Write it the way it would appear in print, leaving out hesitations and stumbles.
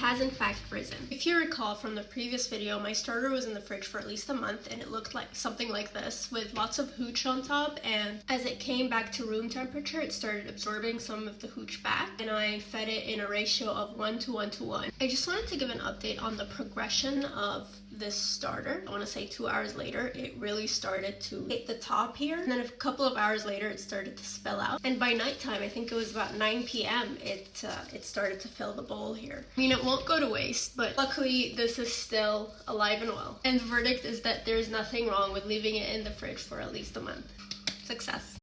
has in fact risen. If you recall from the previous video, my starter was in the fridge for at least a month and it looked like something like this with lots of hooch on top, and as it came back to room temperature it started absorbing some of the hooch back, and I fed it in a ratio of 1 to 1 to 1. I just wanted to give an update on the progression of this starter. I want to say 2 hours later it really started to hit the top here, and then a couple of hours later it started to spill out, and by nighttime, I think it was about 9 p.m. it started to fill the bowl here. I mean, it won't go to waste, but luckily this is still alive and well, and the verdict is that there's nothing wrong with leaving it in the fridge for at least a month. Success.